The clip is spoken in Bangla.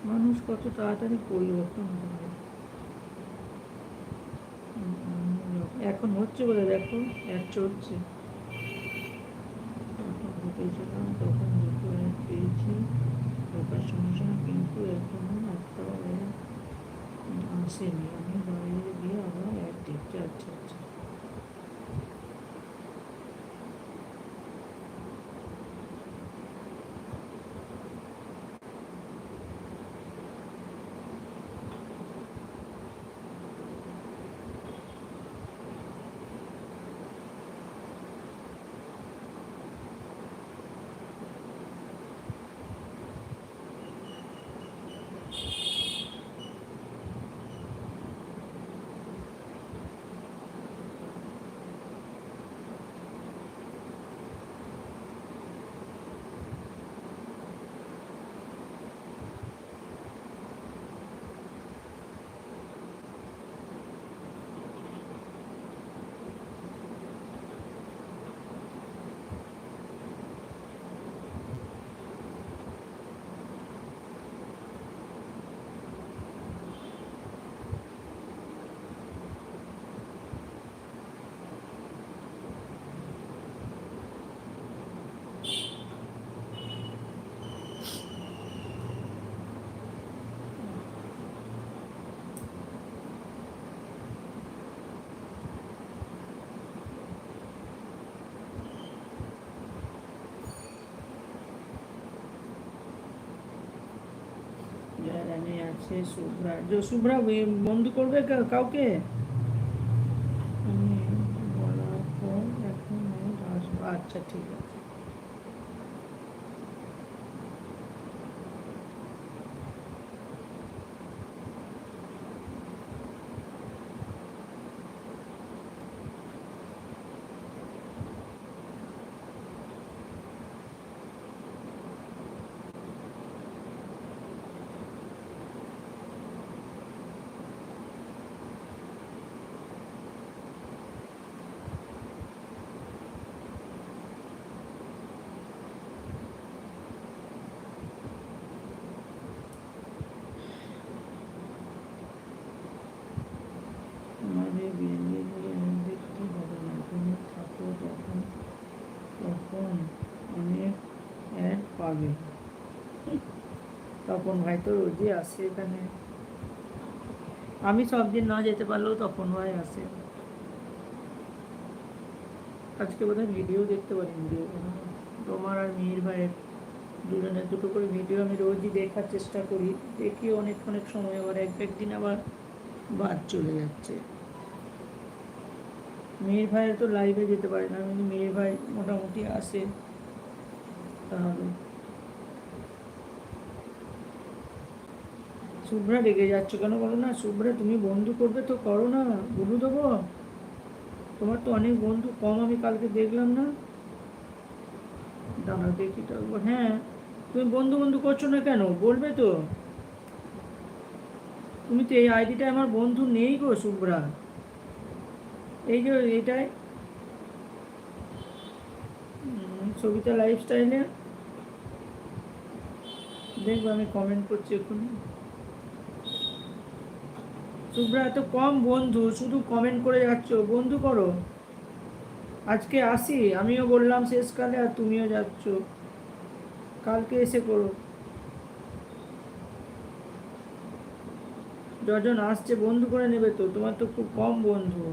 মানুষ কত তাড়াতাড়ি পরিবর্তন হবে। এখন হচ্ছে বলে দেখো, অ্যাড চলছে। তখন ঢুকেছিলাম, তখন দুটো অ্যাড পেয়েছি, ঢোকার সঙ্গে সঙ্গে, কিন্তু এখনো একটাও অ্যাড আসেনি। আমি বাইরে গিয়ে আবার অ্যাড দেখতে। আচ্ছা আচ্ছা, জয়রানি আছে, শুভ্রা, শুভ্রা বন্ধু করবে কাউকে? আমি বলার পর এখন আসবো। আচ্ছা ঠিক আছে। আমাদের বেরিয়ে দেখতে হবে না, তুমি থাকো তখন, তখন অনেক অ্যাড পাবে। তপন ভাই তো রোজই আসে এখানে, আমি সব দিন না যেতে পারলেও তপন ভাই আসে। আজকে বোধহয় ভিডিও দেখতে পারিনি, তোমার আর মিহির ভাইয়ের দুজনের দুটো করে ভিডিও আমি রোজই দেখার চেষ্টা করি, দেখি অনেক অনেক সময়, আবার একদিন আবার বাদ চলে যাচ্ছে। মিহির ভাইয়ের তো লাইভে যেতে পারে না, কিন্তু মিহির ভাই মোটামুটি আসে। তাহলে শুভ্রা রেগে যাচ্ছ কেন বলো না? শুভ্রা তুমি বন্ধু করবে তো করো না, বলু দেবো? তোমার তো অনেক বন্ধু কম, আমি কালকে দেখলাম না। দাঁড়াও দেখি তো একবার। হ্যাঁ, তুমি বন্ধু বন্ধু করছো না কেন বলবে তো? তুমি তো এই আইডিটায় আমার বন্ধু নেই গো শুভ্রা, এই যে এটাই সবিতা লাইফস্টাইলে দেখবো, আমি কমেন্ট করছি এক্ষুনি। শুভ্রা এত কম বন্ধু, শুধু কমেন্ট করে যাচ্ছ, বন্ধু করো। আজকে আসি, আমিও বললাম শেষকালে, আর তুমিও যাচ্ছ। কালকে এসে করো। যজন আসছে বন্ধু করে নেবে তো, তোমার তো খুব কম বন্ধু।